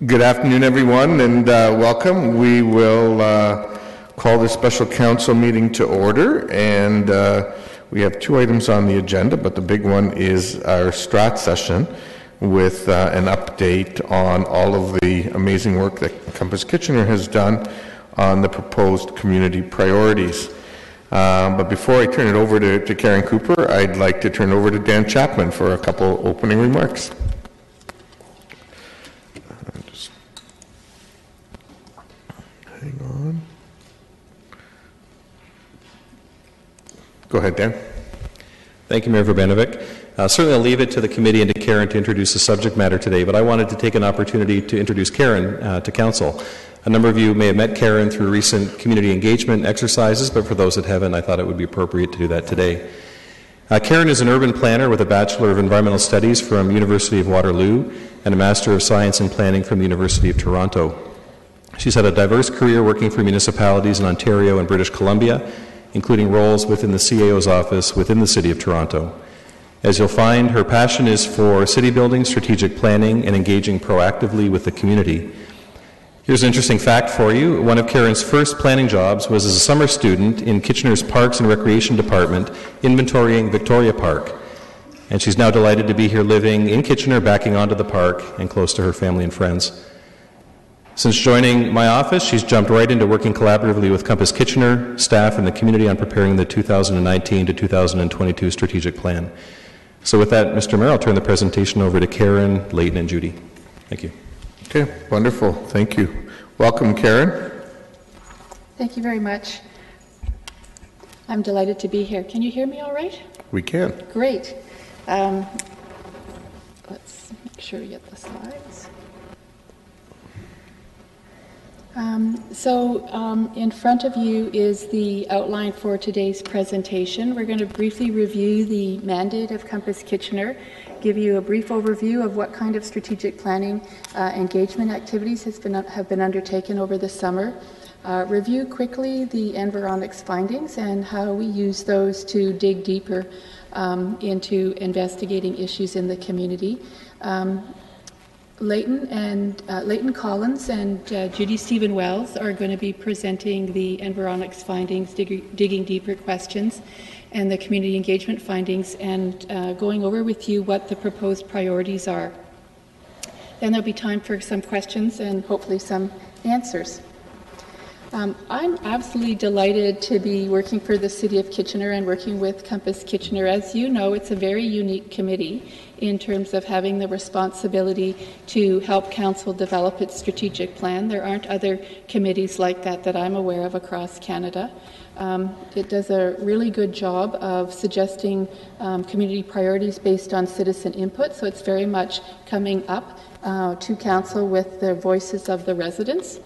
Good afternoon, everyone, and welcome. We will call this special council meeting to order, and we have two items on the agenda, but the big one is our Strat session with an update on all of the amazing work that Compass Kitchener has done on the proposed community priorities. But before I turn it over to Karen Cooper, I'd like to turn it over to Dan Chapman for a couple opening remarks. Hang on. Go ahead, Dan. Thank you, Mayor Verbanovic. Certainly I'll leave it to the committee and to Karen to introduce the subject matter today, but I wanted to take an opportunity to introduce Karen to Council. A number of you may have met Karen through recent community engagement exercises, but for those that haven't, I thought it would be appropriate to do that today. Karen is an urban planner with a Bachelor of Environmental Studies from University of Waterloo and a Master of Science in Planning from the University of Toronto. She's had a diverse career working for municipalities in Ontario and British Columbia, including roles within the CAO's office within the City of Toronto. As you'll find, her passion is for city building, strategic planning, and engaging proactively with the community. Here's an interesting fact for you. One of Karen's first planning jobs was as a summer student in Kitchener's Parks and Recreation Department, inventorying Victoria Park. And she's now delighted to be here living in Kitchener, backing onto the park and close to her family and friends. Since joining my office, she's jumped right into working collaboratively with Compass Kitchener, staff, and the community on preparing the 2019 to 2022 strategic plan. So with that, Mr. Mayor, I'll turn the presentation over to Karen, Leighton, and Judy. Thank you. Okay, wonderful. Thank you. Welcome, Karen. Thank you very much. I'm delighted to be here. Can you hear me all right? We can. Great. Let's make sure we get the slides. In front of you is the outline for today's presentation. We're going to briefly review the mandate of Compass Kitchener, give you a brief overview of what kind of strategic planning engagement activities have been undertaken over the summer, review quickly the Environics findings and how we use those to dig deeper into investigating issues in the community. Leighton Collins and Judy Stephen-Wells are going to be presenting the Environics findings, digging deeper questions, and the community engagement findings, and going over with you what the proposed priorities are. Then there'll be time for some questions and hopefully some answers. I'm absolutely delighted to be working for the City of Kitchener and working with Compass Kitchener. As you know, it's a very unique committee in terms of having the responsibility to help Council develop its strategic plan. There aren't other committees like that I'm aware of across Canada. It does a really good job of suggesting community priorities based on citizen input, so it's very much coming up to Council with the voices of the residents.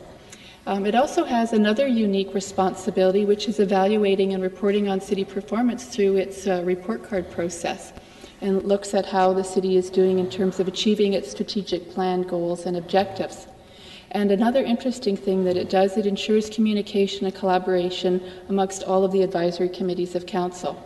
It also has another unique responsibility, which is evaluating and reporting on city performance through its report card process, and looks at how the city is doing in terms of achieving its strategic plan goals and objectives. And another interesting thing that it does, it ensures communication and collaboration amongst all of the advisory committees of Council.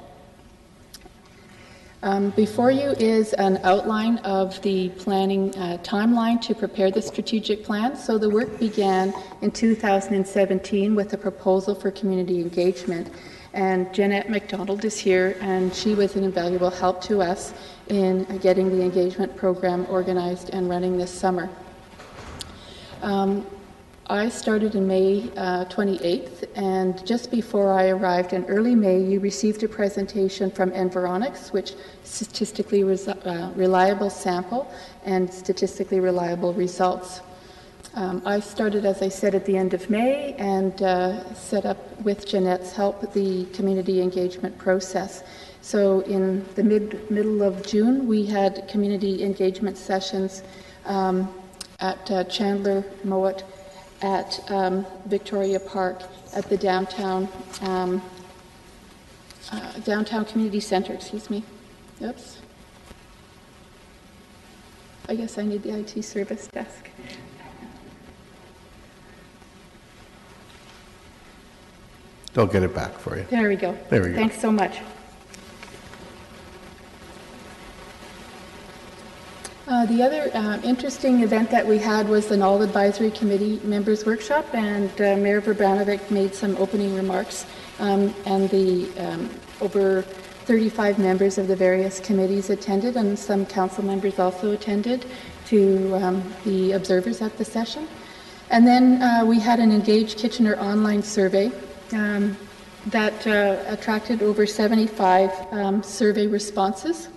Before you is an outline of the planning timeline to prepare the strategic plan. So the work began in 2017 with a proposal for community engagement. And Jeanette MacDonald is here, and she was an invaluable help to us in getting the engagement program organized and running this summer. I started in May 28th, and just before I arrived in early May, you received a presentation from Environics, which statistically reliable sample and statistically reliable results. I started, as I said, at the end of May and set up, with Jeanette's help, the community engagement process. So in the middle of June, we had community engagement sessions at Chandler, Mowat, at Victoria Park, at the downtown community center, excuse me. Oops. I guess I need the IT service desk. They'll get it back for you. There we go. There we go. Thanks so much. The other interesting event that we had was the Knoll Advisory Committee Members Workshop, and Mayor Verbanovic made some opening remarks, and the over 35 members of the various committees attended, and some council members also attended to be observers at the session. And then we had an Engage Kitchener online survey that attracted over 75 survey responses.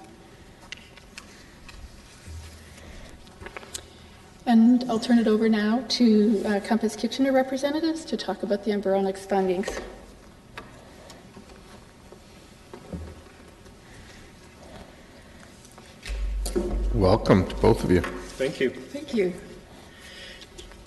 And I'll turn it over now to Compass Kitchener representatives to talk about the Environics findings. Welcome to both of you. Thank you. Thank you.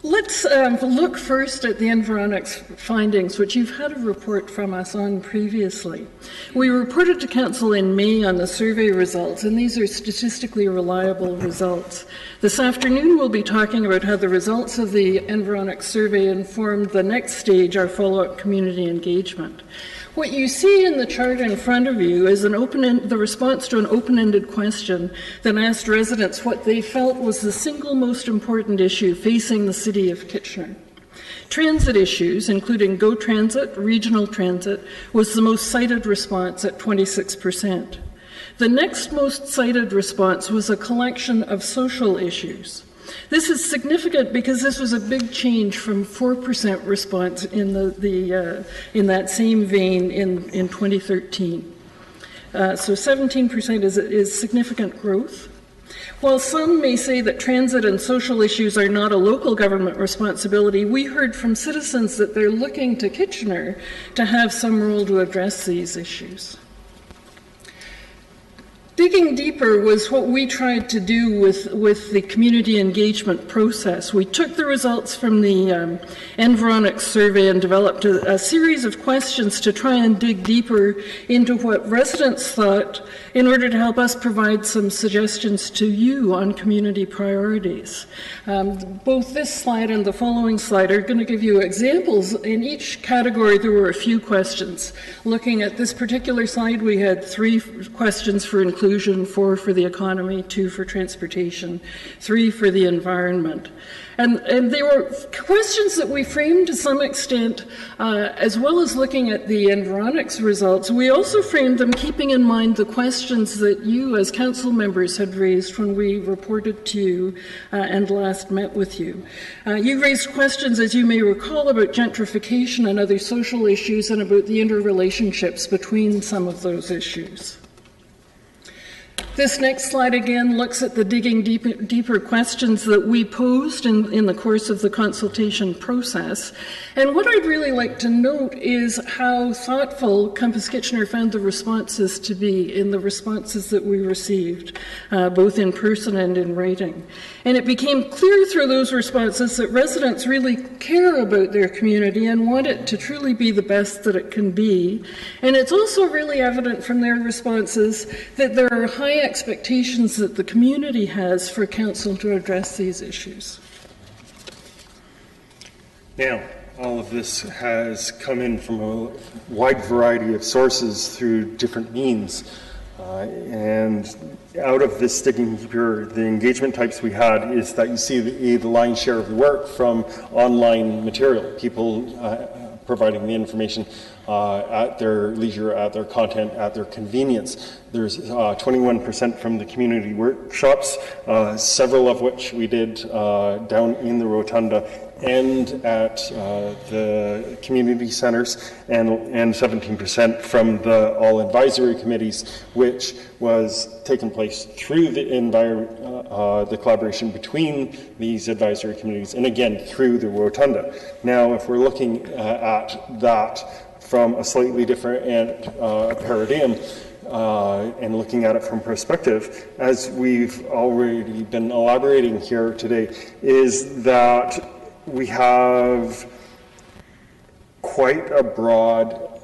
Let's look first at the Environics findings, which you've had a report from us on previously. We reported to Council in May on the survey results, and these are statistically reliable results. This afternoon we'll be talking about how the results of the Environics survey informed the next stage, our follow-up community engagement. What you see in the chart in front of you is the response to an open-ended question that asked residents what they felt was the single most important issue facing the City of Kitchener. Transit issues, including GO Transit, regional transit, was the most cited response at 26%. The next most cited response was a collection of social issues. This is significant because this was a big change from 4% response in in that same vein in 2013. So 17% is significant growth. While some may say that transit and social issues are not a local government responsibility, we heard from citizens that they're looking to Kitchener to have some role to address these issues. Digging deeper was what we tried to do with the community engagement process. We took the results from the Environics survey and developed a series of questions to try and dig deeper into what residents thought in order to help us provide some suggestions to you on community priorities. Both this slide and the following slide are going to give you examples. In each category there were a few questions. Looking at this particular slide, we had 3 questions for inclusion, 4 for the economy, 2 for transportation, 3 for the environment. And they were questions that we framed to some extent, as well as looking at the Environics results. We also framed them keeping in mind the questions that you as council members had raised when we reported to you and last met with you. You raised questions, as you may recall, about gentrification and other social issues and about the interrelationships between some of those issues. This next slide again looks at the digging deeper questions that we posed in the course of the consultation process. And what I'd really like to note is how thoughtful Compass Kitchener found the responses to be in the responses that we received, both in person and in writing. And it became clear through those responses that residents really care about their community and want it to truly be the best that it can be. And it's also really evident from their responses that there are high expectations that the community has for council to address these issues. Now, all of this has come in from a wide variety of sources through different means. And out of this digging deeper, the engagement types we had is that you see the lion's share of the work from online material, people providing the information at their leisure, at their content, at their convenience. There's 21% from the community workshops, several of which we did down in the Rotunda and at the community centres, and 17% from the all advisory committees, which was taking place through the collaboration between these advisory committees, and again through the Rotunda. Now, if we're looking at that from a slightly different paradigm, and looking at it from perspective, as we've already been elaborating here today, is that we have quite a broad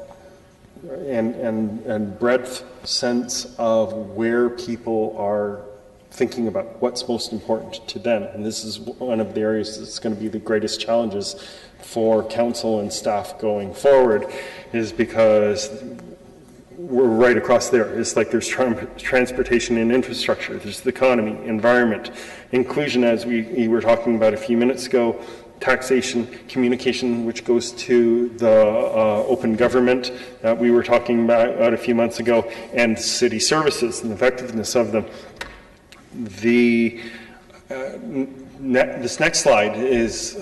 and breadth sense of where people are thinking about what's most important to them. And this is one of the areas that's going to be the greatest challenges for council and staff going forward, is because we're right across there. It's like there's transportation and infrastructure, there's the economy, environment, inclusion, as we were talking about a few minutes ago, taxation, communication, which goes to the open government that we were talking about a few months ago, and city services and the effectiveness of them. This next slide is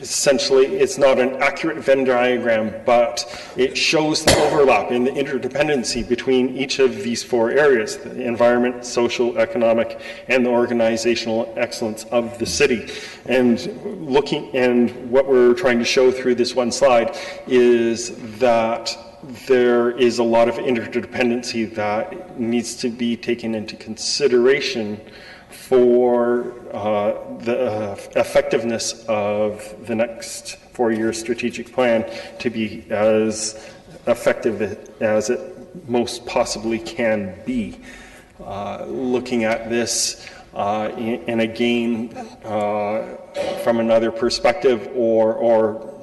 essentially, it's not an accurate Venn diagram, but it shows the overlap and the interdependency between each of these four areas: the environment, social, economic, and the organizational excellence of the city. And what we're trying to show through this one slide is that there is a lot of interdependency that needs to be taken into consideration for the effectiveness of the next 4-year strategic plan to be as effective as it most possibly can be. Looking at this and again from another perspective, or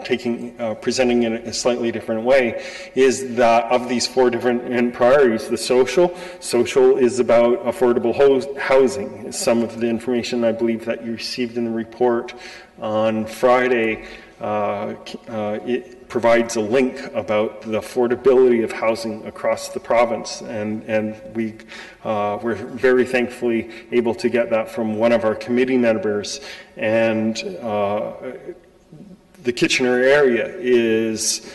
presenting in a slightly different way, is that of these four different priorities, the social is about affordable housing. Some of the information I believe that you received in the report on Friday, it provides a link about the affordability of housing across the province, and we're very thankfully able to get that from one of our committee members. And the Kitchener area is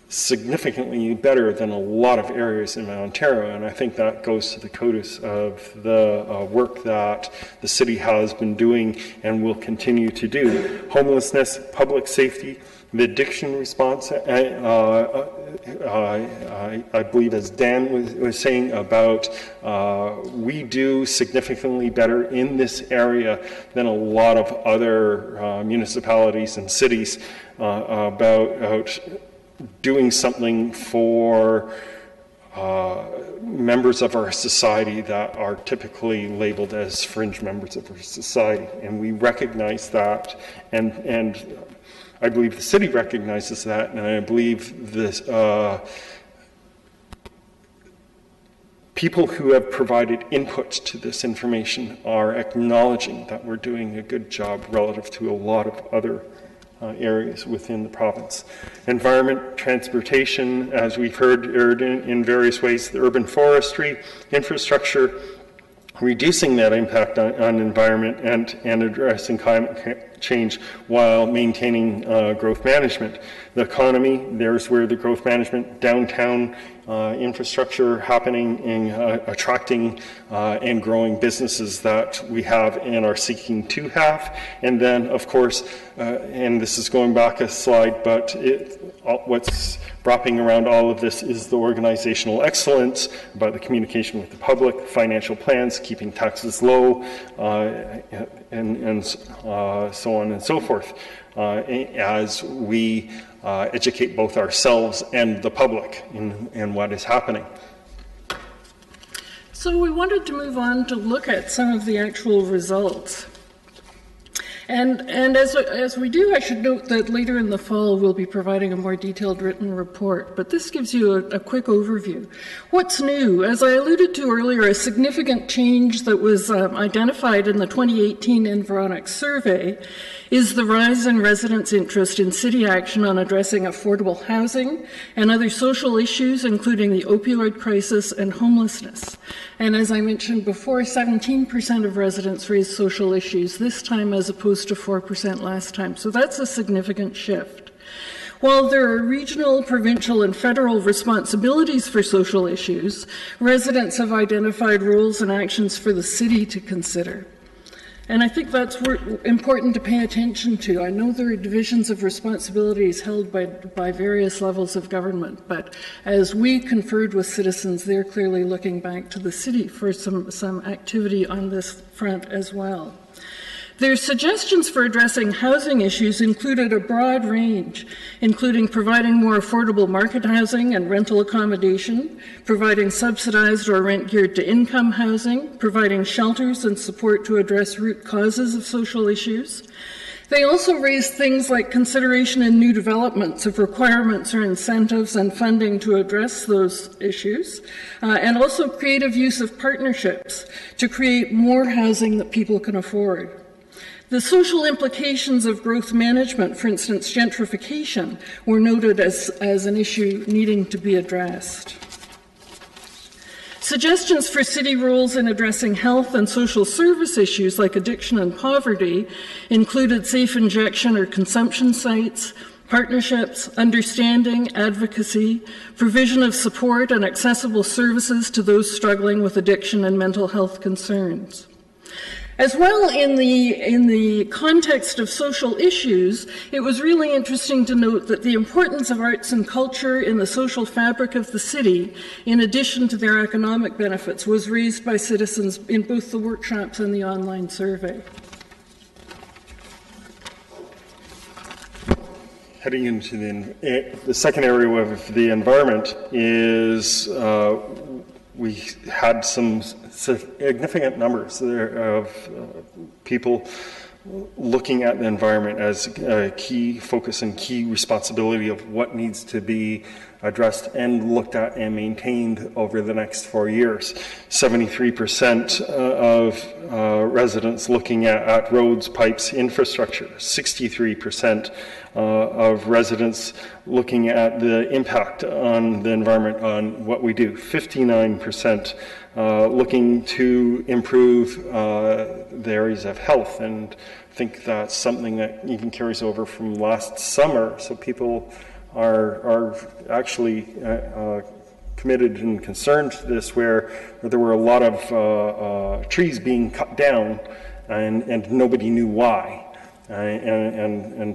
significantly better than a lot of areas in Ontario, and I think that goes to the kudos of the work that the city has been doing and will continue to do. Homelessness, public safety, the addiction response, I believe, as Dan was saying about, we do significantly better in this area than a lot of other municipalities and cities about doing something for members of our society that are typically labeled as fringe members of our society. And we recognize that, and I believe the city recognizes that, and I believe this, people who have provided input to this information are acknowledging that we're doing a good job relative to a lot of other areas within the province. Environment, transportation, as we've heard in various ways, the urban forestry, infrastructure, reducing that impact on environment and addressing climate change while maintaining growth management. The economy, there's where the growth management, downtown infrastructure happening and attracting and growing businesses that we have and are seeking to have. And then, of course, and this is going back a slide, but what's wrapping around all of this is the organizational excellence, about the communication with the public, financial plans, keeping taxes low, and so on and so forth, as we educate both ourselves and the public in what is happening. So we wanted to move on to look at some of the actual results. And as we do, I should note that later in the fall we'll be providing a more detailed written report, but this gives you a quick overview. What's new? As I alluded to earlier, a significant change that was identified in the 2018 Environics survey is the rise in residents' interest in city action on addressing affordable housing and other social issues, including the opioid crisis and homelessness. And as I mentioned before, 17% of residents raised social issues this time as opposed to 4% last time. So that's a significant shift. While there are regional, provincial, and federal responsibilities for social issues, residents have identified roles and actions for the city to consider. And I think that's important to pay attention to. I know there are divisions of responsibilities held by various levels of government, but as we conferred with citizens, they're clearly looking back to the city for some activity on this front as well. Their suggestions for addressing housing issues included a broad range, including providing more affordable market housing and rental accommodation, providing subsidized or rent-geared to income housing, providing shelters and support to address root causes of social issues, They also raised things like consideration in new developments of requirements or incentives and funding to address those issues, and also creative use of partnerships to create more housing that people can afford. The social implications of growth management, for instance, gentrification, were noted as an issue needing to be addressed. Suggestions for city roles in addressing health and social service issues like addiction and poverty included safe injection or consumption sites, partnerships, understanding, advocacy, provision of support and accessible services to those struggling with addiction and mental health concerns. As well, in the context of social issues, it was really interesting to note that the importance of arts and culture in the social fabric of the city, in addition to their economic benefits, was raised by citizens in both the workshops and the online survey. Heading into the second area of the environment is we had some significant numbers there of people looking at the environment as a key focus and key responsibility of what needs to be addressed and looked at and maintained over the next 4 years. 73% of residents looking at roads, pipes, infrastructure. 63% of residents looking at the impact on the environment on what we do. 59% looking to improve the areas of health, and I think that's something that even carries over from last summer. So people are actually committed and concerned to this, where there were a lot of trees being cut down, and nobody knew why. And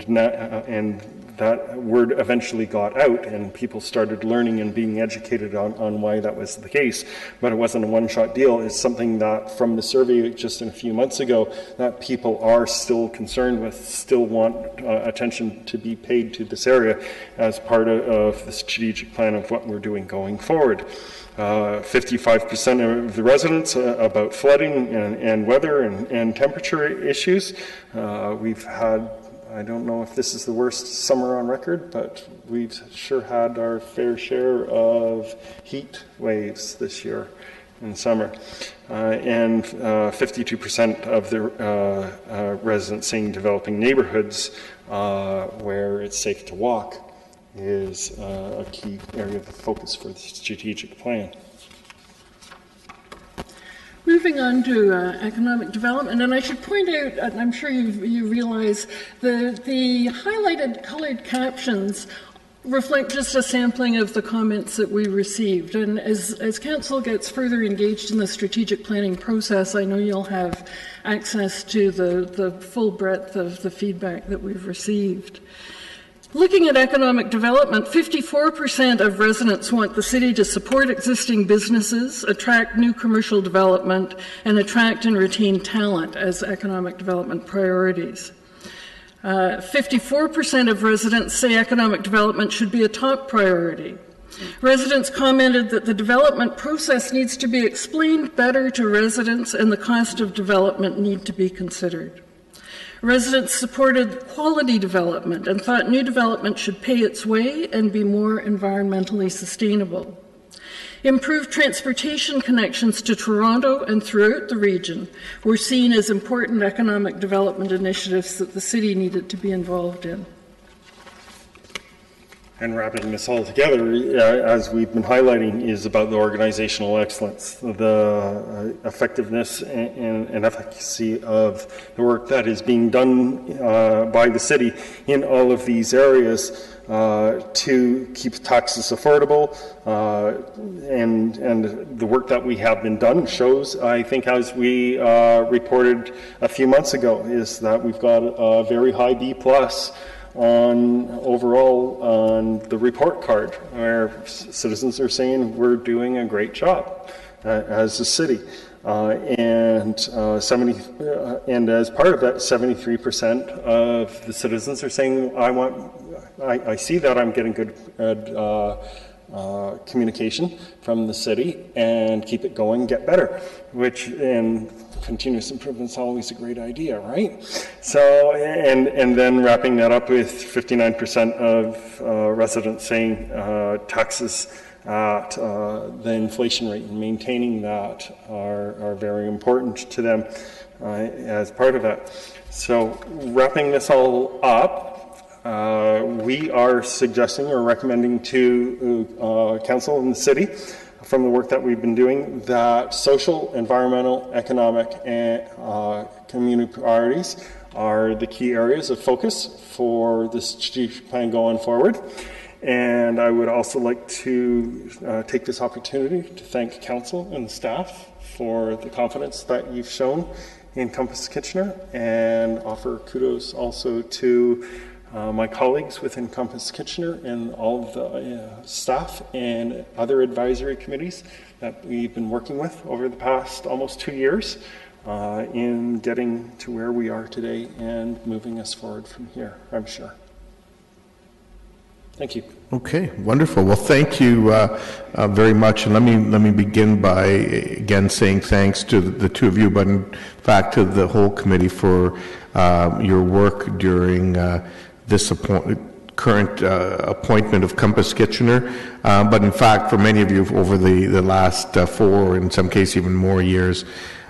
that word eventually got out, and people started learning and being educated on why that was the case. But it wasn't a one-shot deal. It's something that, from the survey just a few months ago, that people are still concerned with, still want attention to be paid to this area as part of the strategic plan of what we're doing going forward. 55% of the residents about flooding and weather and temperature issues. We've had, I don't know if this is the worst summer on record, but we've sure had our fair share of heat waves this year in summer. And 52% of the residents saying developing neighborhoods where it's safe to walk is a key area of focus for the strategic plan. Moving on to economic development, and I should point out, and I'm sure you realize, the highlighted colored captions reflect just a sampling of the comments that we received. And as Council gets further engaged in the strategic planning process, I know you'll have access to the full breadth of the feedback that we've received. Looking at economic development, 54% of residents want the city to support existing businesses, attract new commercial development, and attract and retain talent as economic development priorities. 54% of residents say economic development should be a top priority. Residents commented that the development process needs to be explained better to residents and the cost of development need to be considered. Residents supported quality development and thought new development should pay its way and be more environmentally sustainable. Improved transportation connections to Toronto and throughout the region were seen as important economic development initiatives that the city needed to be involved in. And wrapping this all together, as we've been highlighting, is about the organizational excellence, the effectiveness and efficacy of the work that is being done by the city in all of these areas to keep taxes affordable. And the work that we have been done shows, I think, as we reported a few months ago, is that we've got a very high B+ on overall on the report card, where citizens are saying we're doing a great job as a city, and as part of that, 73% of the citizens are saying I see that I'm getting good communication from the city and keep it going, get better, which, and continuous improvement is always a great idea, right? So, and then wrapping that up with 59% of residents saying taxes at the inflation rate and maintaining that are very important to them as part of that. So wrapping this all up, we are suggesting or recommending to council and the city, from the work that we've been doing, that social, environmental, economic, and community priorities are the key areas of focus for the strategic plan going forward. And I would also like to take this opportunity to thank council and the staff for the confidence that you've shown in Compass Kitchener, and offer kudos also to my colleagues within Compass Kitchener and all of the staff and other advisory committees that we've been working with over the past almost 2 years in getting to where we are today and moving us forward from here, I'm sure. Thank you. Okay, wonderful. Well, thank you very much. And let me begin by again saying thanks to the two of you, but in fact to the whole committee for your work during this current appointment of Compass Kitchener. But in fact, for many of you over the last 4, or in some cases even more years,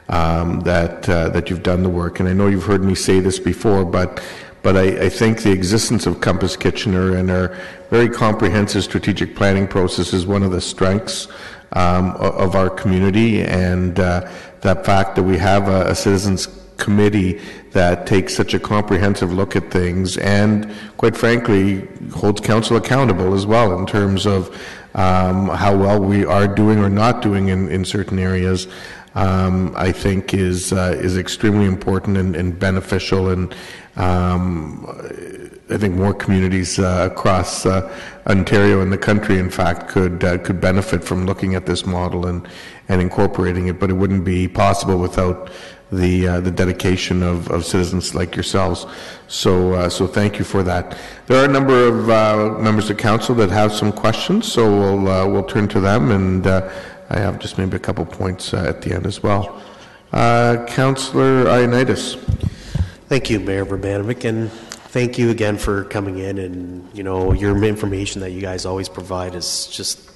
that you've done the work. And I know you've heard me say this before, but I think the existence of Compass Kitchener and our very comprehensive strategic planning process is one of the strengths of our community, and that fact that we have a citizens committee that takes such a comprehensive look at things and, quite frankly, holds council accountable as well in terms of how well we are doing or not doing in certain areas. I think is extremely important and beneficial, and I think more communities across Ontario and the country, in fact, could benefit from looking at this model and incorporating it. But it wouldn't be possible without the dedication of citizens like yourselves. So thank you for that. There are a number of members of council that have some questions, so we'll turn to them, and I have just maybe a couple points at the end as well. Councillor Ioannidis. Thank you, Mayor Urbanovic, and thank you again for coming in. And your information that you guys always provide is just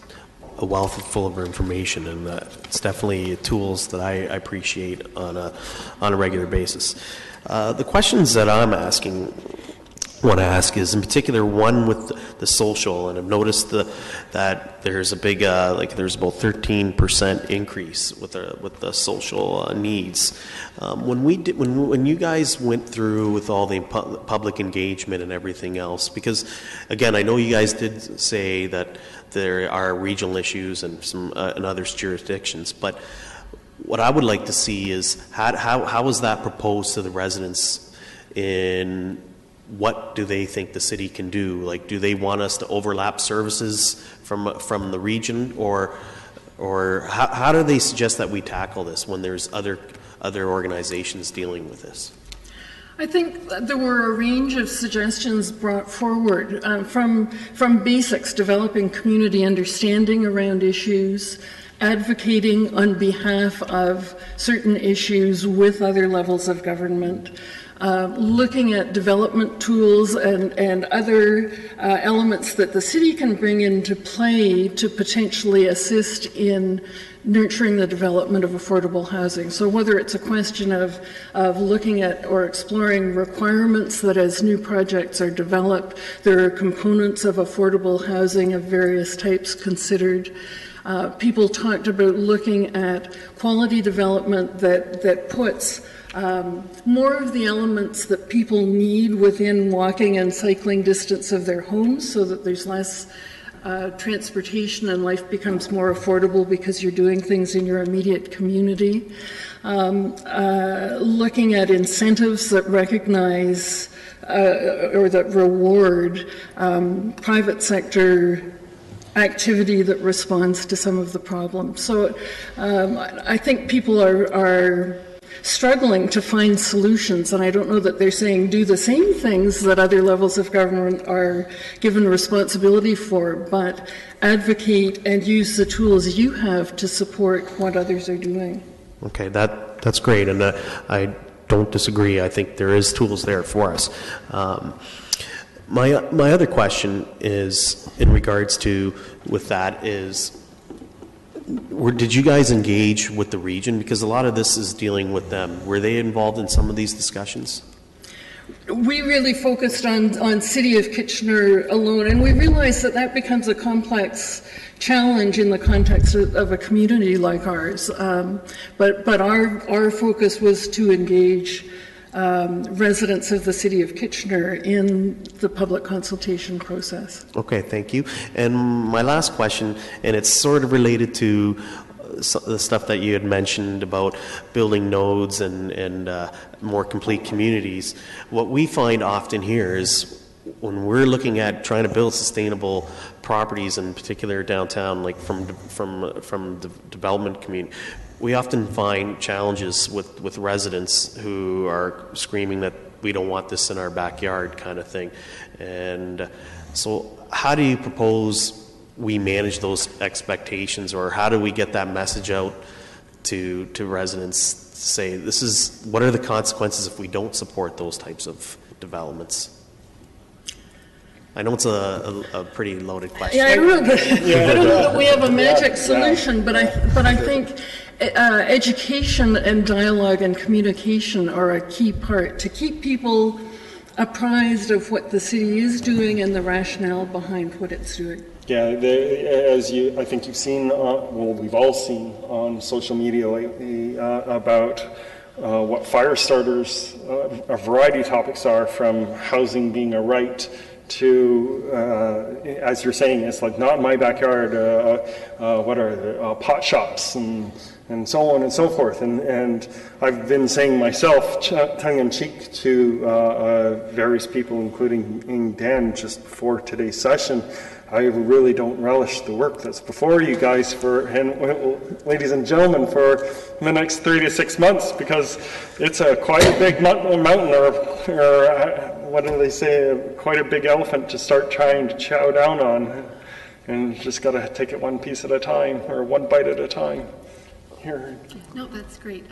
a wealth full of information, and it's definitely tools that I appreciate on a regular basis. The questions that I'm want to ask is, in particular, one with the social, and I've noticed that there's a big there's about 13% increase with the social needs. When you guys went through with all the public engagement and everything else, because again, I know you guys did say that there are regional issues and some in other jurisdictions, but what I would like to see is how was that proposed to the residents in what do they think the city can do? Like, do they want us to overlap services from the region, or how do they suggest that we tackle this when there's other organizations dealing with this? I think there were a range of suggestions brought forward from basics, developing community understanding around issues, advocating on behalf of certain issues with other levels of government, looking at development tools and other elements that the city can bring into play to potentially assist in nurturing the development of affordable housing. So whether it's a question of looking at or exploring requirements that as new projects are developed, there are components of affordable housing of various types considered. People talked about looking at quality development that puts more of the elements that people need within walking and cycling distance of their homes, so that there's less transportation and life becomes more affordable because you're doing things in your immediate community. Looking at incentives that recognize or that reward private sector activity that responds to some of the problems. So I think people are struggling to find solutions, and I don't know that they're saying do the same things that other levels of government are given responsibility for, but advocate and use the tools you have to support what others are doing. Okay, that's great, and I don't disagree. I think there is tools there for us. My other question is in regards to with that is, did you guys engage with the region, because a lot of this is dealing with them? Were they involved in some of these discussions? We really focused on City of Kitchener alone, and we realized that that becomes a complex challenge in the context of a community like ours. But our focus was to engage residents of the City of Kitchener in the public consultation process. Okay, thank you. And my last question, and it's sort of related to the stuff that you had mentioned about building nodes and more complete communities. What we find often here is when we're looking at trying to build sustainable properties, in particular downtown, like from the development community, we often find challenges with residents who are screaming that we don't want this in our backyard kind of thing. And so how do you propose we manage those expectations, or how do we get that message out to residents to say what are the consequences if we don't support those types of developments? I know it's a pretty loaded question. Yeah, I don't know that we have a magic solution, but I think education and dialogue and communication are a key part to keep people apprised of what the city is doing and the rationale behind what it's doing. Yeah, I think you've seen, we've all seen on social media lately about what fire starters, a variety of topics are, from housing being a right to, as you're saying, it's like not in my backyard, what are there, pot shops and so on and so forth. And I've been saying myself, tongue-in-cheek, to various people, including Dan, just before today's session, I really don't relish the work that's before you guys, ladies and gentlemen, for the next 3 to 6 months, because it's quite a big mountain, or what do they say, quite a big elephant to start trying to chow down on. And you just got to take it one piece at a time, or one bite at a time. Here. No, that's great.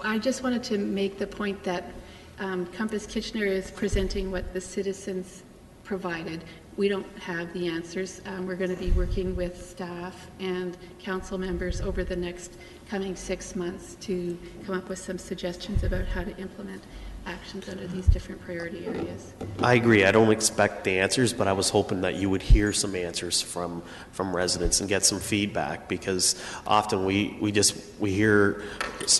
I just wanted to make the point that Compass Kitchener is presenting what the citizens provided. We don't have the answers. We're going to be working with staff and council members over the next coming 6 months to come up with some suggestions about how to implement actions under these different priority areas. I agree. I don't expect the answers, but I was hoping that you would hear some answers from residents and get some feedback, because often we hear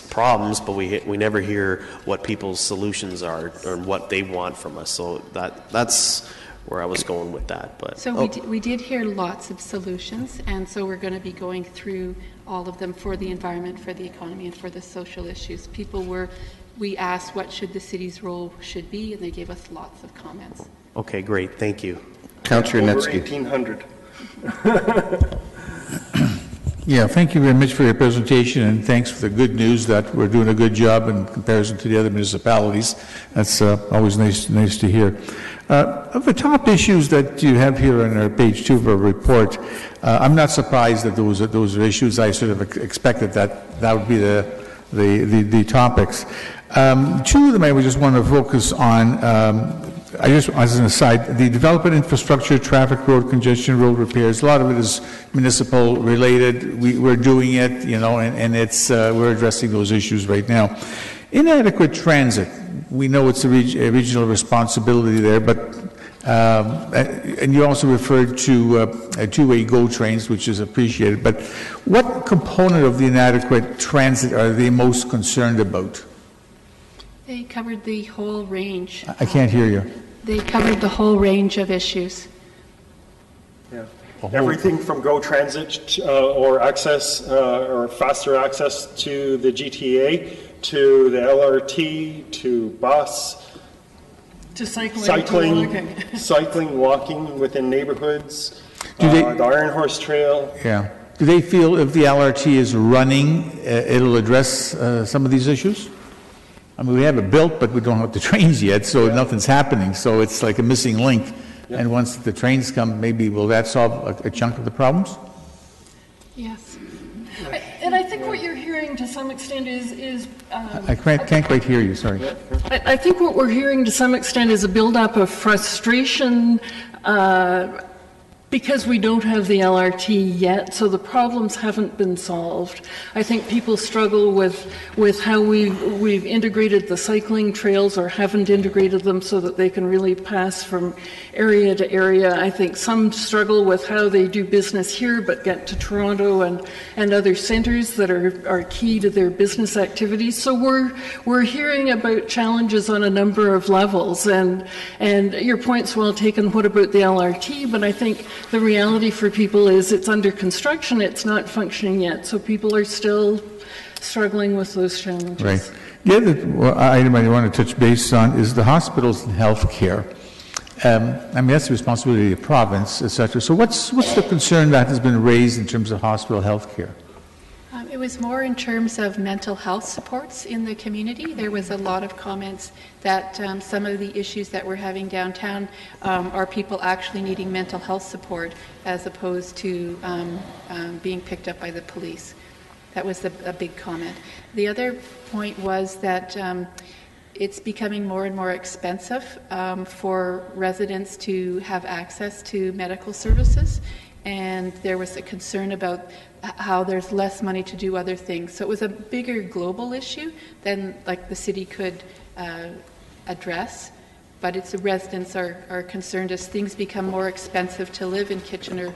problems, but we never hear what people's solutions are or what they want from us. So that's where I was going with that. But so we did hear lots of solutions, and so we're going to be going through all of them for the environment, for the economy, and for the social issues. We asked what should the city's role should be, and they gave us lots of comments. Okay, great. Thank you. Councillor Over Netsky. 1,800. Yeah, thank you very much for your presentation, and thanks for the good news that we're doing a good job in comparison to the other municipalities. That's always nice to hear. Of the top issues that you have here on our page 2 of our report, I'm not surprised that those are issues. I sort of expected that would be the topics. 2 of them I would just want to focus on. I just, as an aside, the development infrastructure, traffic, road congestion, road repairs, a lot of it is municipal related. We're doing it, and it's, we're addressing those issues right now. Inadequate transit, we know it's a regional responsibility there, but, and you also referred to two-way GO trains, which is appreciated, but what component of the inadequate transit are they most concerned about? They covered the whole range. I can't hear you. They covered the whole range of issues. Yeah. Everything from GO Transit or access or faster access to the GTA, to the LRT, to bus, to cycling, walking within neighborhoods, the Iron Horse Trail. Yeah. Do they feel if the LRT is running, it'll address some of these issues? I mean, we have it built, but we don't have the trains yet, so nothing's happening. So it's like a missing link. Yeah. And once the trains come, maybe will that solve a chunk of the problems? Yes. And I think what you're hearing to some extent is I can't quite hear you, sorry. I think what we're hearing to some extent is a buildup of frustration because we don't have the LRT yet, so the problems haven't been solved. I think people struggle with how we've integrated the cycling trails or haven't integrated them so that they can really pass from area to area. I think some struggle with how they do business here but get to Toronto and other centres that are key to their business activities. So we're hearing about challenges on a number of levels, and your point's well taken, what about the LRT? But I think the reality for people is it's under construction, it's not functioning yet, so people are still struggling with those challenges. Right. The other item I want to touch base on is the hospitals and health care. I mean, that's the responsibility of the province, et cetera. So what's the concern that has been raised in terms of hospital health care? It was more in terms of mental health supports in the community. There was a lot of comments that some of the issues that we're having downtown are people actually needing mental health support as opposed to being picked up by the police. That was a big comment. The other point was that it's becoming more and more expensive for residents to have access to medical services, and there was a concern about how there's less money to do other things. So it was a bigger global issue than like the city could address, but it's the residents are concerned as things become more expensive to live in Kitchener.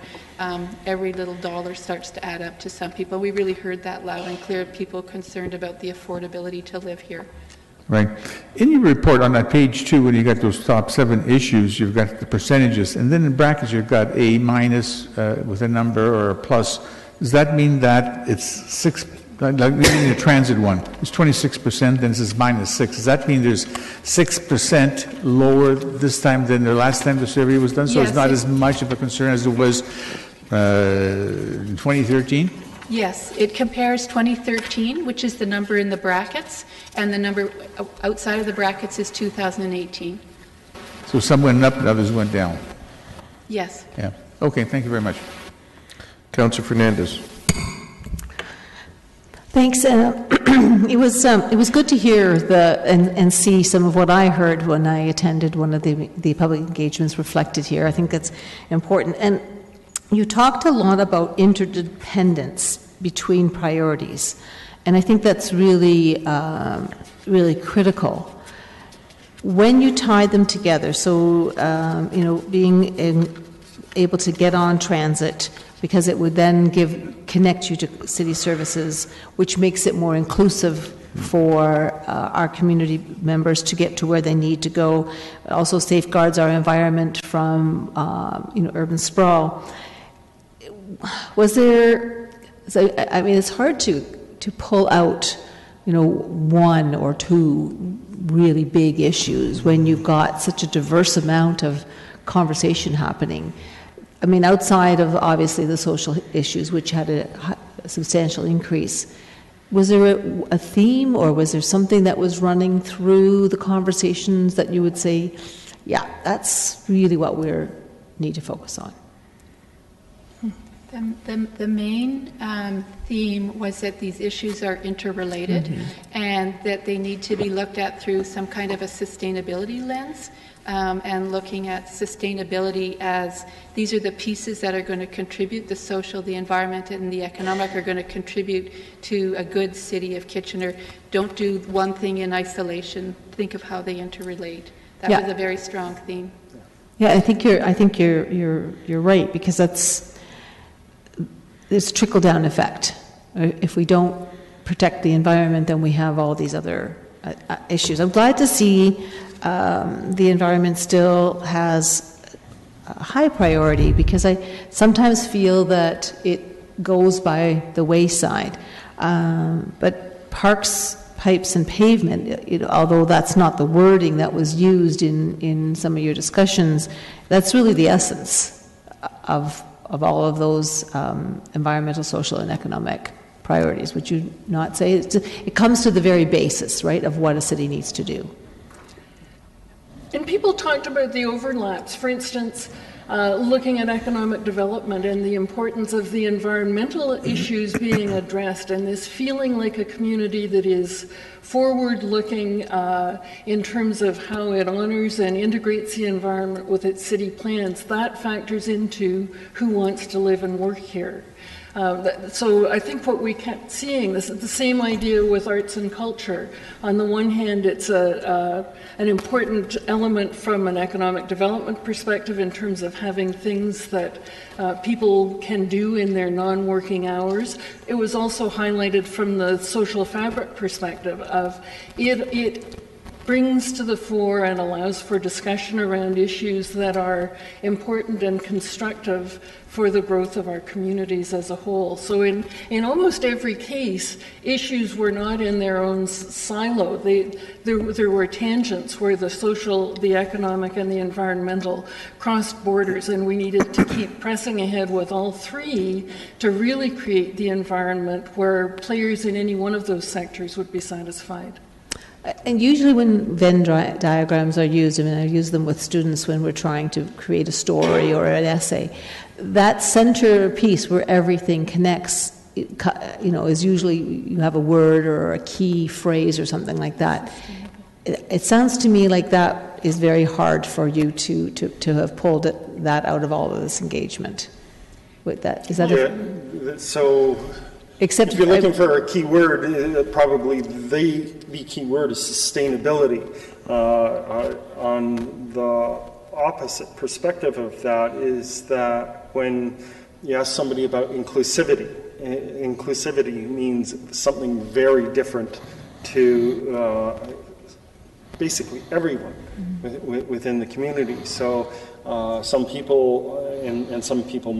Every little dollar starts to add up to some people. We really heard that loud and clear, people concerned about the affordability to live here. Right. In your report on that page 2, when you got those top 7 issues, you've got the percentages, and then in brackets you've got A minus with a number or a plus. Does that mean that it's 6, like in the transit one, it's 26%, then it says minus 6. Does that mean there's 6% lower this time than the last time the survey was done? So Yes, it's not as much of a concern as it was in 2013? Yes, it compares 2013, which is the number in the brackets, and the number outside of the brackets is 2018. So some went up and others went down? Yes. Yeah. Okay, thank you very much. Councillor Fernandez. Thanks. It was good to hear and see some of what I heard when I attended one of the public engagements reflected here. I think that's important. And you talked a lot about interdependence between priorities, and I think that's really, really critical. When you tie them together, so being able to get on transit, because it would then connect you to city services, which makes it more inclusive for our community members to get to where they need to go. It also safeguards our environment from urban sprawl. Was there? So, I mean, it's hard to pull out, one or two really big issues when you've got such a diverse amount of conversation happening. I mean, outside of obviously the social issues, which had a substantial increase, was there a theme, or was there something that was running through the conversations that you would say, yeah, that's really what we need to focus on? The main theme was that these issues are interrelated, and that they need to be looked at through some kind of a sustainability lens, and looking at sustainability as these are the pieces that are going to contribute, the social, the environment, and the economic are going to contribute to a good city of Kitchener. Don't do one thing in isolation. Think of how they interrelate. That was a very strong theme. Yeah, I think you're right, because there's a trickle-down effect. If we don't protect the environment, then we have all these other issues. I'm glad to see the environment still has a high priority, because I sometimes feel that it goes by the wayside. But parks, pipes, and pavement, although that's not the wording that was used in some of your discussions, that's really the essence of all of those environmental, social, and economic priorities. Would you not say? It comes to the very basis, right, of what a city needs to do. And people talked about the overlaps. For instance, looking at economic development and the importance of the environmental issues being addressed, and this feeling like a community that is forward-looking in terms of how it honors and integrates the environment with its city plans, that factors into who wants to live and work here. So I think what we kept seeing, this is the same idea with arts and culture. On the one hand, it's an important element from an economic development perspective in terms of having things that people can do in their non-working hours. It was also highlighted from the social fabric perspective of it brings to the fore and allows for discussion around issues that are important and constructive for the growth of our communities as a whole. So in almost every case, issues were not in their own silo. There were tangents where the social, the economic, and the environmental crossed borders, and we needed to keep pressing ahead with all three to really create the environment where players in any one of those sectors would be satisfied. And usually when Venn diagrams are used, I mean, I use them with students when we're trying to create a story or an essay, that center piece where everything connects, is usually you have a word or a key phrase or something like that. It sounds to me like that is very hard for you to have pulled that out of all of this engagement. With that, is that so? Except if you're looking for a key word, probably the key word is sustainability. On the opposite perspective of that is that when you ask somebody about inclusivity means something very different to basically everyone within the community. So some people, and some people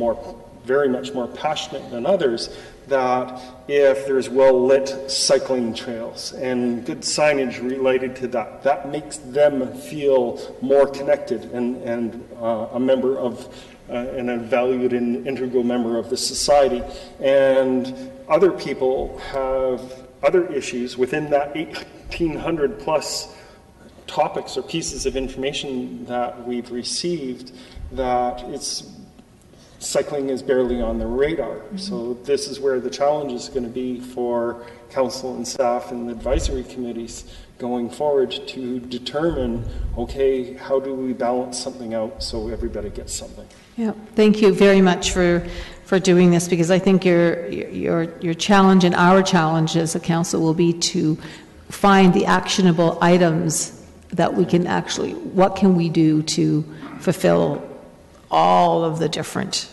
very much more passionate than others, that if there's well-lit cycling trails and good signage related to that, that makes them feel more connected and a member of and a valued and integral member of the society. And other people have other issues within that 1,800 plus topics or pieces of information that we've received that cycling is barely on the radar. So this is where the challenge is going to be for council and staff and the advisory committees going forward to determine, okay, how do we balance something out so everybody gets something? Yeah, thank you very much for doing this, because I think your challenge and our challenge as a council will be to find the actionable items that we can actually, what can we do to fulfill all of the different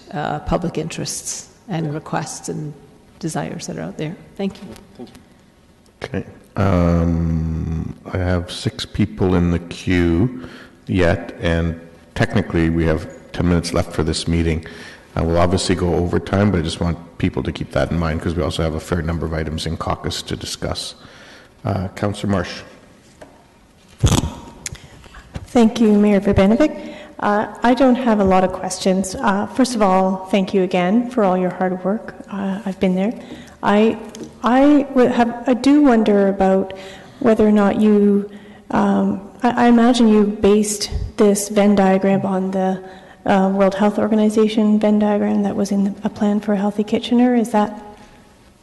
public interests and requests and desires that are out there. Thank you. Okay. I have 6 people in the queue yet, and technically we have 10 minutes left for this meeting. We'll obviously go over time, but I just want people to keep that in mind because we also have a fair number of items in caucus to discuss. Councillor Marsh. Thank you, Mayor Verbanovic. I don't have a lot of questions. First of all, thank you again for all your hard work. I've been there. I do wonder about whether or not you, I imagine you based this Venn diagram on the World Health Organization Venn diagram that was in a plan for a healthy Kitchener. Is that,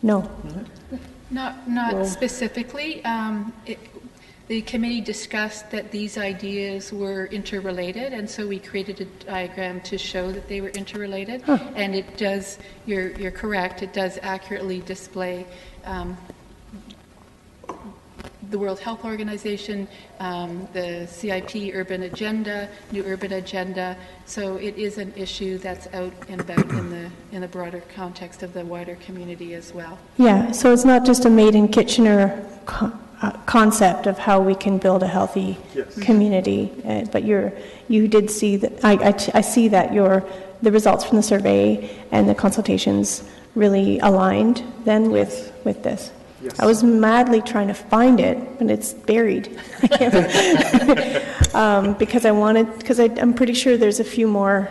no? Not specifically. The committee discussed that these ideas were interrelated, and so we created a diagram to show that they were interrelated. Huh. And it does, you're correct, it does accurately display the World Health Organization, the CIP Urban Agenda, New Urban Agenda. So it is an issue that's out and about in the broader context of the wider community as well. Yeah, so it's not just a made in Kitchener concept of how we can build a healthy community, but you did see that. I see that the results from the survey and the consultations really aligned then with this. Yes. I was madly trying to find it, but it's buried. Because I'm pretty sure there's a few more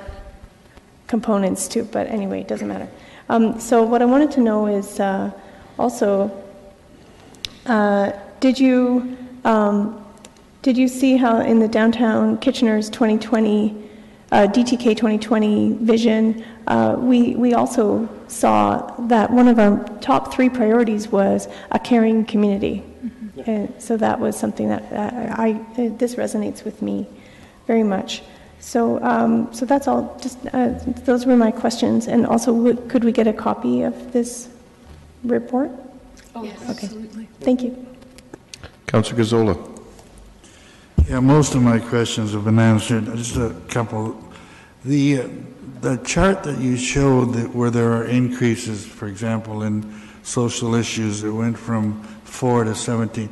components to it, but anyway, it doesn't matter. So what I wanted to know is also, did you see how in the Downtown Kitchener's 2020 DTK 2020 vision, we also saw that one of our top 3 priorities was a caring community. And so that was something that this resonates with me very much. So, so that's all. Just those were my questions. And also, could we get a copy of this report? Oh, yes, okay. Absolutely. Thank you. Councillor Gazzola. Yeah, most of my questions have been answered. Just a couple. The chart that you showed that where there are increases, for example, in social issues, it went from 4 to 17.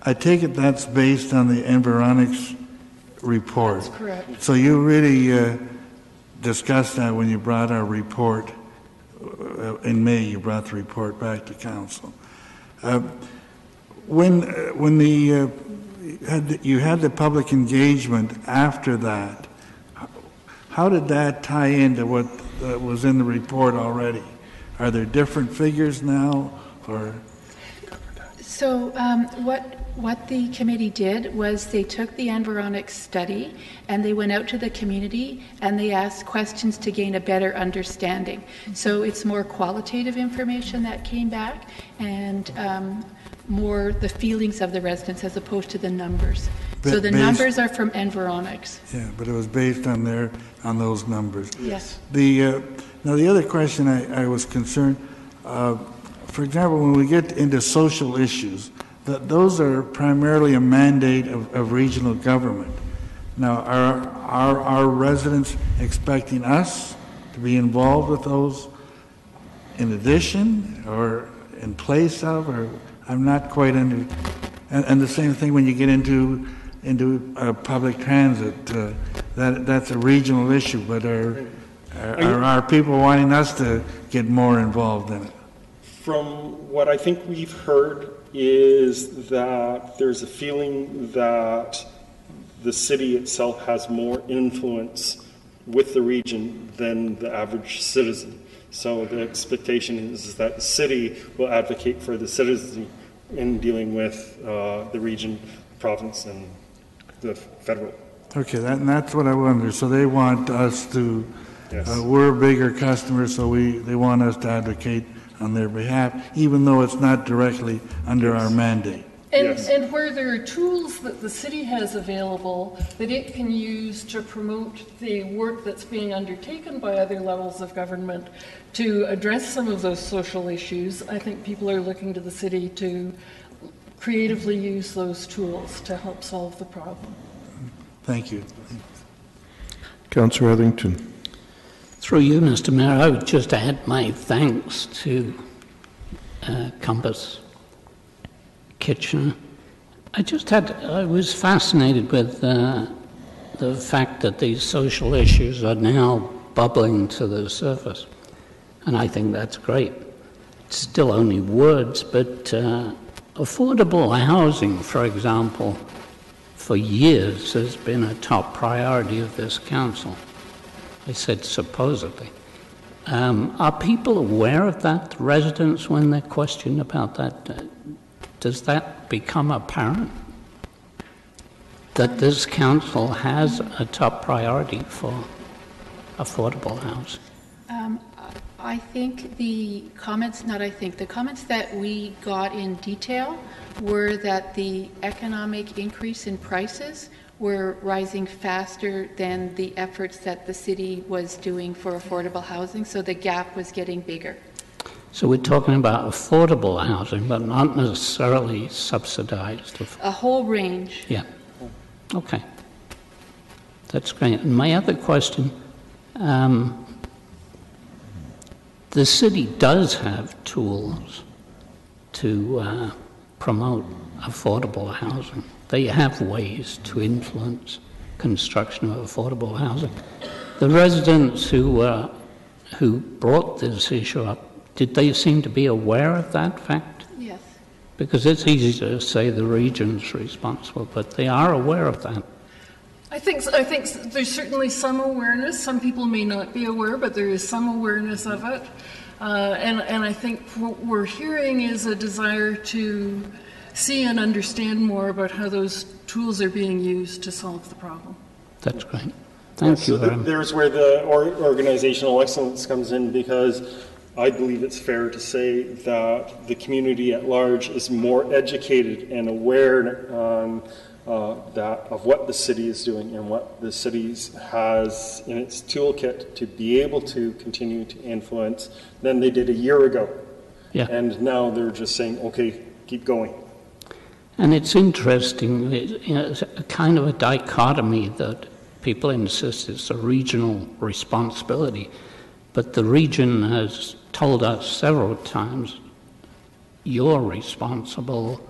I take it that's based on the Environics report. That's correct. So you really discussed that when you brought our report in May. You brought the report back to council. When you had the public engagement after that, how did that tie into what was in the report already? Are there different figures now, or? So what the committee did was they took the Environics study and they went out to the community and they asked questions to gain a better understanding. So it's more qualitative information that came back and more the feelings of the residents as opposed to the numbers. So the numbers are from Environics. Yeah, but it was based on those numbers. Yes. Now the other question I was concerned, for example, when we get into social issues, those are primarily a mandate of regional government. Now, are our residents expecting us to be involved with those in addition or in place of, or I'm not quite under, and the same thing when you get into public transit, that's a regional issue, but are people wanting us to get more involved in it? From what I think we've heard is that there's a feeling that the city itself has more influence with the region than the average citizen. So the expectation is that the city will advocate for the citizen in dealing with the region, province, and the federal. Okay, that's what I wonder. So they want us to, Yes. We're a bigger customer, so they want us to advocate on their behalf, even though it's not directly under our mandate. And where there are tools that the city has available that it can use to promote the work that's being undertaken by other levels of government to address some of those social issues, I think people are looking to the city to creatively use those tools to help solve the problem. Thank you. Councillor Hetherington. Through you, Mr. Mayor, I would just add my thanks to Compass Kitchener. I was fascinated with the fact that these social issues are now bubbling to the surface, and I think that's great. It's still only words, but affordable housing, for example, for years has been a top priority of this council. I said supposedly. Are people aware of that, residents, when they're questioned about that? Does that become apparent? That this council has a top priority for affordable housing? I think the comments that we got in detail were that the economic increase in prices were rising faster than the efforts that the city was doing for affordable housing, so the gap was getting bigger. So we're talking about affordable housing, but not necessarily subsidized. A whole range. Yeah. Okay. That's great. And my other question, the city does have tools to promote affordable housing. They have ways to influence construction of affordable housing. The residents who brought this issue up, did they seem to be aware of that fact? Yes. Because it's easy to say the region's responsible, but they are aware of that. I think there's certainly some awareness. Some people may not be aware, but there is some awareness of it. And I think what we're hearing is a desire to see and understand more about how those tools are being used to solve the problem. That's great. Thank you So very much. there's where the organizational excellence comes in, because I believe it's fair to say that the community at large is more educated and aware of what the city is doing and what the city has in its toolkit to be able to continue to influence than they did a year ago. Yeah. And now they're just saying, okay, keep going. And it's interesting, it's a kind of a dichotomy that people insist it's a regional responsibility, but the region has told us several times, you're responsible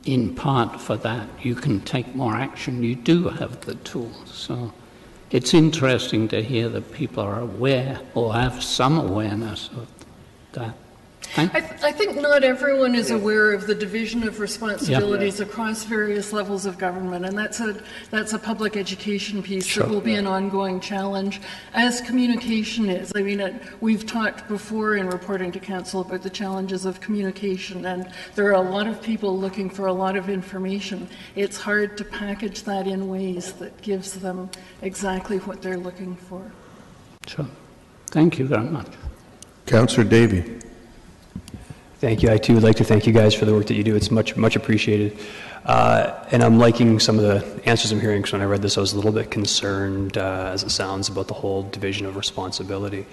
in part for that. You can take more action. You do have the tools. So it's interesting to hear that people are aware or have some awareness of that. I think not everyone is aware of the division of responsibilities across various levels of government, and that's a public education piece that will be an ongoing challenge, as communication is. I mean, we've talked before in reporting to council about the challenges of communication, and there are a lot of people looking for a lot of information. It's hard to package that in ways that gives them exactly what they're looking for. Sure. Thank you very much. Councillor Davey. Thank you. I too would like to thank you guys for the work that you do. It's much appreciated. And I'm liking some of the answers I'm hearing, because when I read this I was a little bit concerned, as it sounds, about the whole division of responsibility.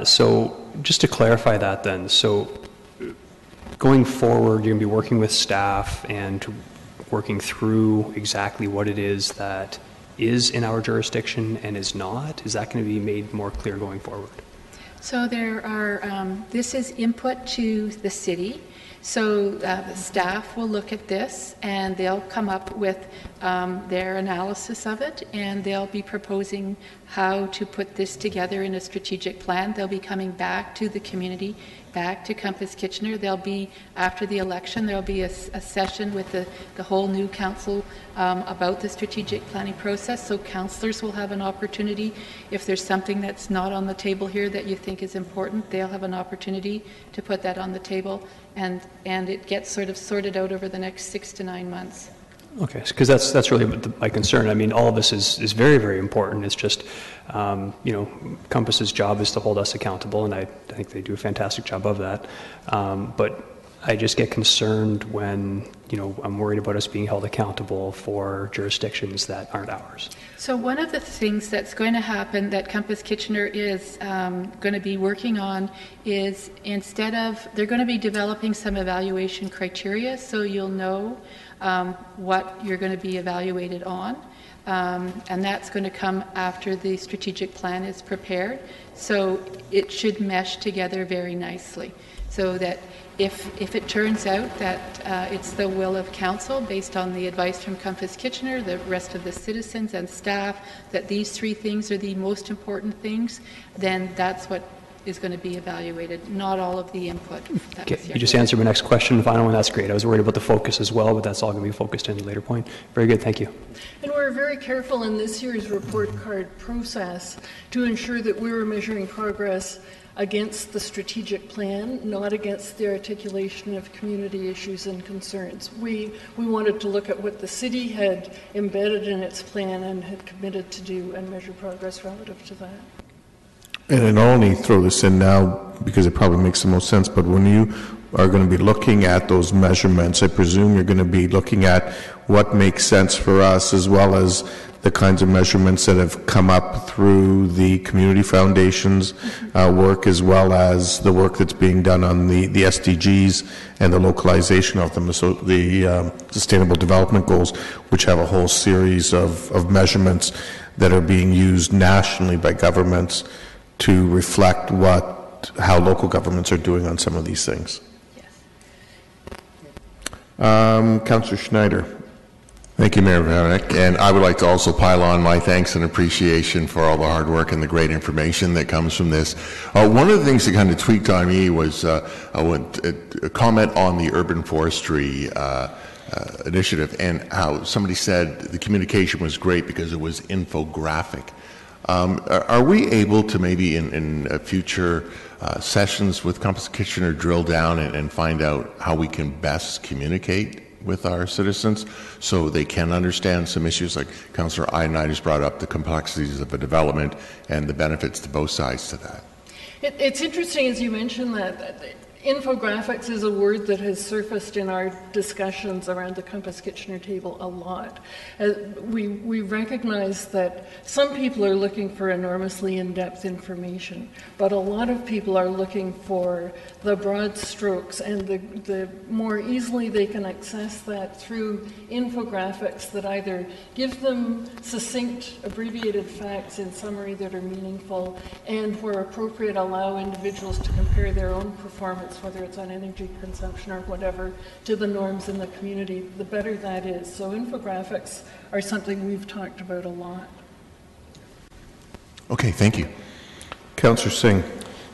So just to clarify that then, so going forward you're going to be working with staff and working through exactly what it is that is in our jurisdiction and is not? Is that going to be made more clear going forward? So there are, this is input to the city. So the staff will look at this and they'll come up with their analysis of it, and they'll be proposing how to put this together in a strategic plan. They'll be coming back to the community, back to Compass Kitchener. There'll be, after the election, there'll be a session with the whole new council about the strategic planning process. So councillors will have an opportunity, if there's something that's not on the table here that you think is important, they'll have an opportunity to put that on the table, and it gets sort of sorted out over the next 6 to 9 months. Okay, because that's really my concern. I mean, all of this is very, very important. It's just, Compass's job is to hold us accountable, and I think they do a fantastic job of that. But I just get concerned when, I'm worried about us being held accountable for jurisdictions that aren't ours. So one of the things that's going to happen that Compass Kitchener is going to be working on is, they're going to be developing some evaluation criteria, so you'll know what you're going to be evaluated on. And that's going to come after the strategic plan is prepared. So it should mesh together very nicely, so that if it turns out that it's the will of council, based on the advice from Compass Kitchener, the rest of the citizens and staff, that these 3 things are the most important things, then that's what is going to be evaluated, not all of the input. Okay, you just answered my next question. The final one, that's great. I was worried about the focus as well, but that's all going to be focused in at a later point. Very good, thank you. And we're very careful in this year's report card process to ensure that we're measuring progress against the strategic plan, not against the articulation of community issues and concerns. We wanted to look at what the city had embedded in its plan and had committed to do and measure progress relative to that. And I'll only throw this in now because it probably makes the most sense, but when you are going to be looking at those measurements, I presume you're going to be looking at what makes sense for us, as well as the kinds of measurements that have come up through the community foundations work, as well as the work that's being done on the SDGs and the localization of them, so the Sustainable Development Goals, which have a whole series of measurements that are being used nationally by governments to reflect how local governments are doing on some of these things. Yes. Councillor Schneider. Thank you, Mayor Vanek, and I would like to also pile on my thanks and appreciation for all the hard work and the great information that comes from this. One of the things that kind of tweaked on me was a comment on the urban forestry initiative, and how somebody said the communication was great because it was infographic. Are we able to maybe in future sessions with Compass Kitchener drill down and find out how we can best communicate with our citizens so they can understand some issues like Councillor Ioannidis brought up, the complexities of a development and the benefits to both sides to that. It's interesting as you mentioned that infographics is a word that has surfaced in our discussions around the Compass Kitchener table a lot. We recognize that some people are looking for enormously in-depth information, but a lot of people are looking for the broad strokes and the more easily they can access that through infographics that either give them succinct, abbreviated facts in summary that are meaningful and, where appropriate, allow individuals to compare their own performance, whether it's on energy consumption or whatever, to the norms in the community, the better that is. So infographics are something we've talked about a lot. Okay, thank you. Councillor Singh.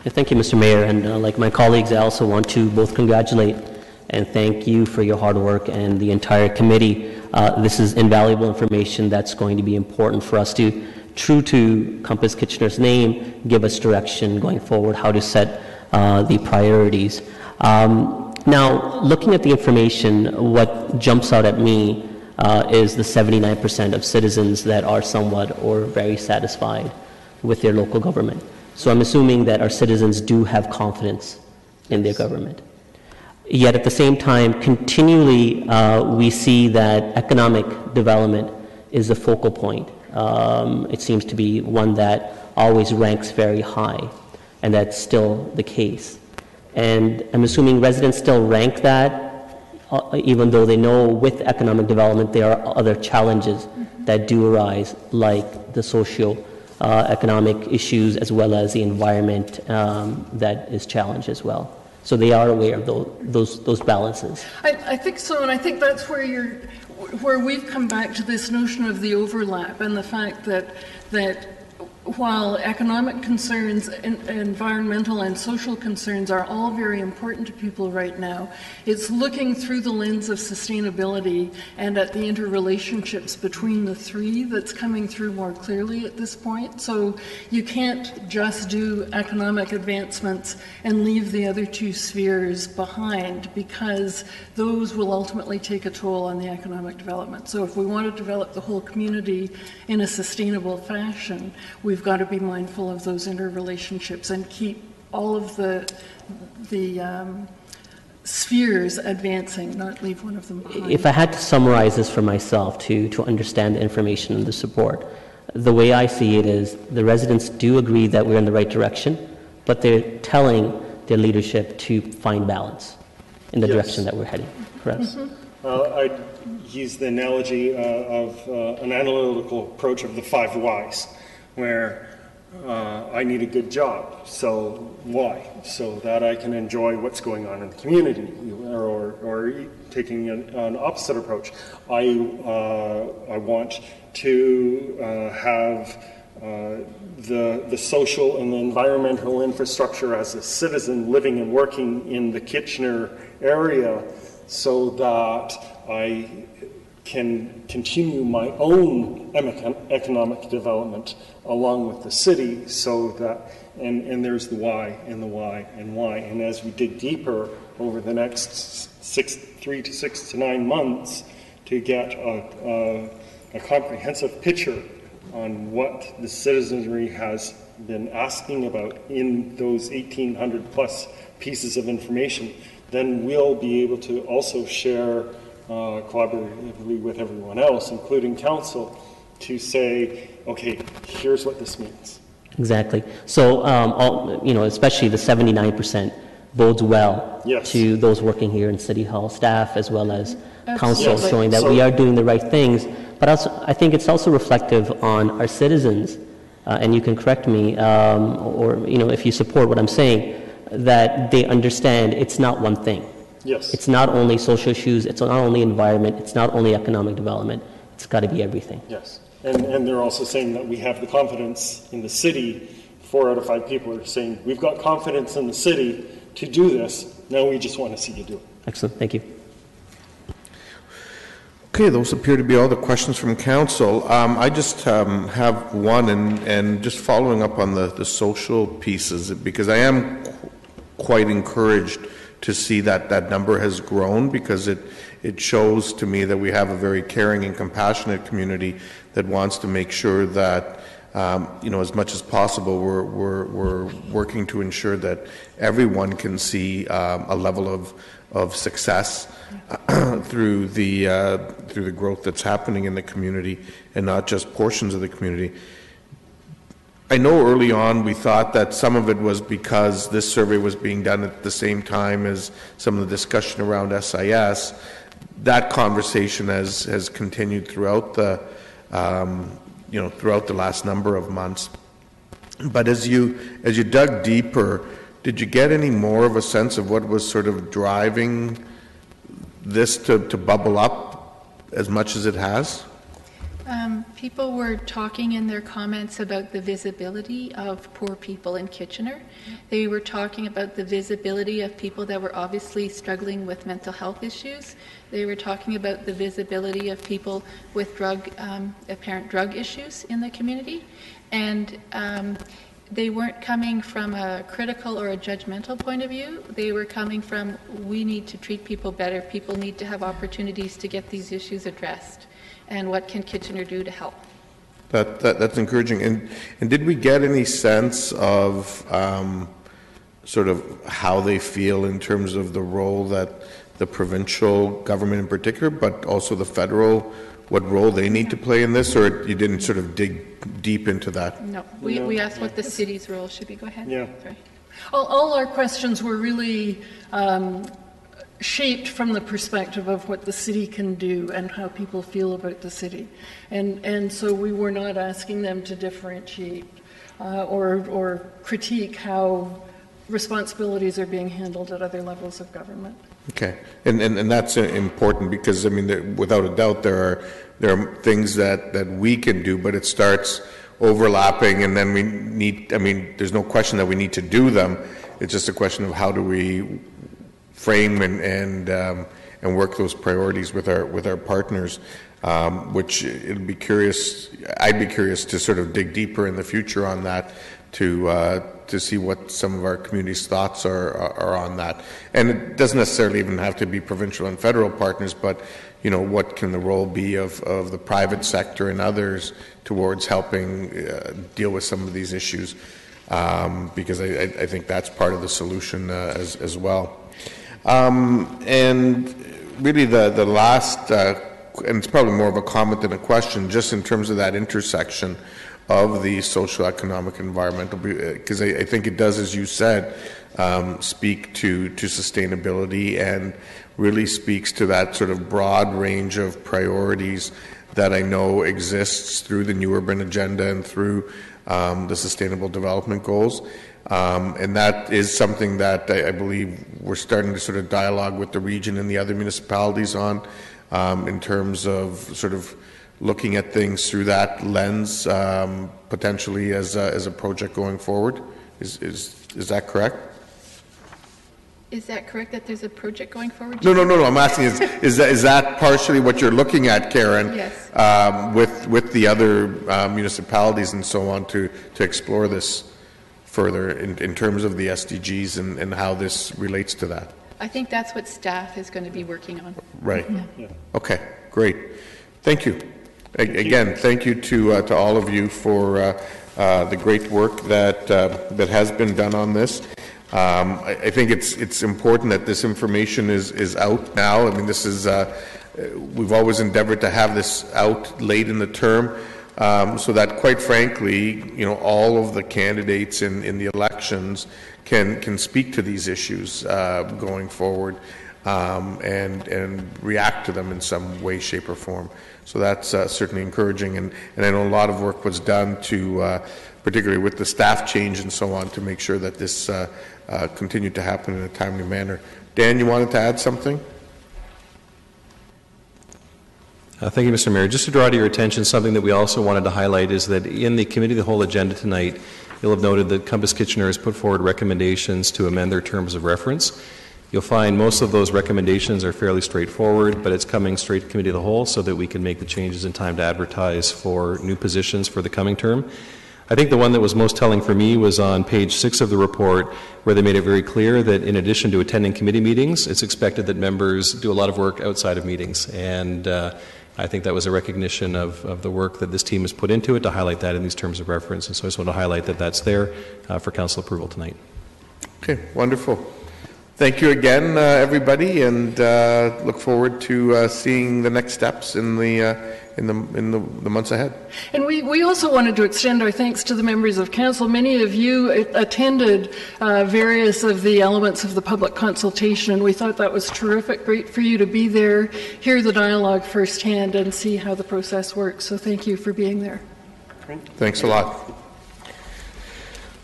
Yeah, thank you, Mr. Mayor. And like my colleagues, I also want to both congratulate and thank you for your hard work and the entire committee. This is invaluable information that's going to be important for us to, true to Compass Kitchener's name, give us direction going forward, how to set the priorities. Now, looking at the information, what jumps out at me is the 79% of citizens that are somewhat or very satisfied with their local government. So I'm assuming that our citizens do have confidence in their government. Yet at the same time, continually we see that economic development is a focal point. It seems to be one that always ranks very high, and that's still the case. And I'm assuming residents still rank that, even though they know with economic development there are other challenges that do arise, like the socio-economic issues as well as the environment that is challenged as well. So they are aware of those balances. I think so, and I think that's where we've come back to this notion of the overlap and the fact that while economic concerns, environmental and social concerns are all very important to people right now, it's looking through the lens of sustainability and at the interrelationships between the three that's coming through more clearly at this point. So you can't just do economic advancements and leave the other two spheres behind, because those will ultimately take a toll on the economic development. So if we want to develop the whole community in a sustainable fashion, we've got to be mindful of those interrelationships and keep all of the spheres advancing, not leave one of them behind. If I had to summarize this for myself to understand the information and the support, the way I see it is the residents do agree that we're in the right direction, but they're telling their leadership to find balance in the direction that we're heading. Correct? Mm-hmm. I'd use the analogy of an analytical approach of the 5 whys, where I need a good job, so why? So that I can enjoy what's going on in the community, or taking an opposite approach. I want to have the social and the environmental infrastructure as a citizen living and working in the Kitchener area, so that I can continue my own economic development along with the city, so that, and there's the why and the why and why. And as we dig deeper over the next 3 to 6 to 9 months to get a comprehensive picture on what the citizenry has been asking about in those 1,800 plus pieces of information, then we'll be able to also share collaboratively with everyone else, including council, to say, okay, here's what this means. Exactly. So, especially the 79% bodes well to those working here in City Hall staff as well as council, showing that we are doing the right things. But also, I think it's also reflective on our citizens, and you can correct me, or if you support what I'm saying, that they understand it's not one thing. Yes. It's not only social issues, it's not only environment, it's not only economic development, it's got to be everything. Yes. And they're also saying that we have the confidence in the city. 4 out of 5 people are saying, we've got confidence in the city to do this, now we just want to see you do it. Excellent, thank you. Okay, those appear to be all the questions from council. I just have one, and just following up on the social pieces, because I am quite encouraged to see that number has grown, because it it shows to me that we have a very caring and compassionate community that wants to make sure that as much as possible, we're working to ensure that everyone can see a level of success through the growth that's happening in the community, and not just portions of the community. I know early on we thought that some of it was because this survey was being done at the same time as some of the discussion around SIS. That conversation has continued throughout the throughout the last number of months. But as you dug deeper, did you get any more of a sense of what was sort of driving this to bubble up as much as it has? People were talking in their comments about the visibility of poor people in Kitchener. They were talking about the visibility of people that were obviously struggling with mental health issues. They were talking about the visibility of people with apparent drug issues in the community. And they weren't coming from a critical or a judgmental point of view. They were coming from, we need to treat people better. People need to have opportunities to get these issues addressed. And what can Kitchener do to help? That's encouraging. And did we get any sense of sort of how they feel in terms of the role that the provincial government in particular, but also the federal, what role they need to play in this, or you didn't sort of dig deep into that? No. We asked what the city's role should be. Go ahead. Yeah. Sorry. All our questions were really shaped from the perspective of what the city can do and how people feel about the city. And so we were not asking them to differentiate or critique how responsibilities are being handled at other levels of government. Okay, and that's important because, I mean, without a doubt, there are things that we can do, but it starts overlapping, and then we need, I mean, there's no question that we need to do them. It's just a question of how do we frame and work those priorities with our partners, which I'd be curious to sort of dig deeper in the future on that to see what some of our community's thoughts are on that. And it doesn't necessarily even have to be provincial and federal partners, but what can the role be of the private sector and others towards helping deal with some of these issues, because I think that's part of the solution as well. And really the last, and it's probably more of a comment than a question, just in terms of that intersection of the social, economic, environmental, because I think it does, as you said, speak to sustainability and really speaks to that sort of broad range of priorities that I know exists through the New Urban Agenda and through the Sustainable Development Goals. And that is something that I believe we're starting to sort of dialogue with the region and the other municipalities on, in terms of sort of looking at things through that lens, potentially as a project going forward. Is that correct? Is that correct that there's a project going forward? No. I'm asking is that partially what you're looking at, Karen? Yes. With the other municipalities and so on to explore this further in terms of the SDGs and how this relates to that? I think that's what staff is going to be working on. Right. Yeah. Okay, great. Thank you. Again, thank you to all of you for the great work that has been done on this. I think it's important that this information is out now. I mean, this is we've always endeavored to have this out late in the term, so that, quite frankly, all of the candidates in the elections can speak to these issues going forward, and react to them in some way, shape, or form. So that's certainly encouraging, and I know a lot of work was done to, particularly with the staff change and so on, to make sure that this continued to happen in a timely manner. Dan, you wanted to add something? Thank you, Mr. Mayor. Just to draw to your attention, something that we also wanted to highlight is that in the Committee of the Whole agenda tonight, you'll have noted that Compass Kitchener has put forward recommendations to amend their terms of reference. You'll find most of those recommendations are fairly straightforward, but it's coming straight to Committee of the Whole so that we can make the changes in time to advertise for new positions for the coming term. I think the one that was most telling for me was on page 6 of the report, where they made it very clear that in addition to attending committee meetings, it's expected that members do a lot of work outside of meetings. And I think that was a recognition of the work that this team has put into it to highlight that in these terms of reference. And so I just want to highlight that that's there for council approval tonight. Okay, wonderful. Thank you again, everybody, and look forward to seeing the next steps in the months ahead. And we also wanted to extend our thanks to the members of council. Many of you attended various of the elements of the public consultation, and we thought that was terrific. Great for you to be there, hear the dialogue firsthand, and see how the process works. So thank you for being there. Thanks a lot.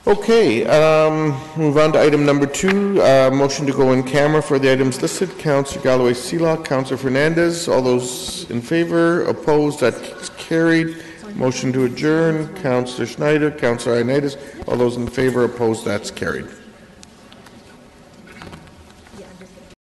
Okay, move on to item number 2, motion to go in camera for the items listed. Councillor Galloway-Seelock, Councillor Fernandez, all those in favor, opposed, that's carried. Motion to adjourn, Councillor Schneider, Councillor Ioannidis, all those in favor, opposed, that's carried.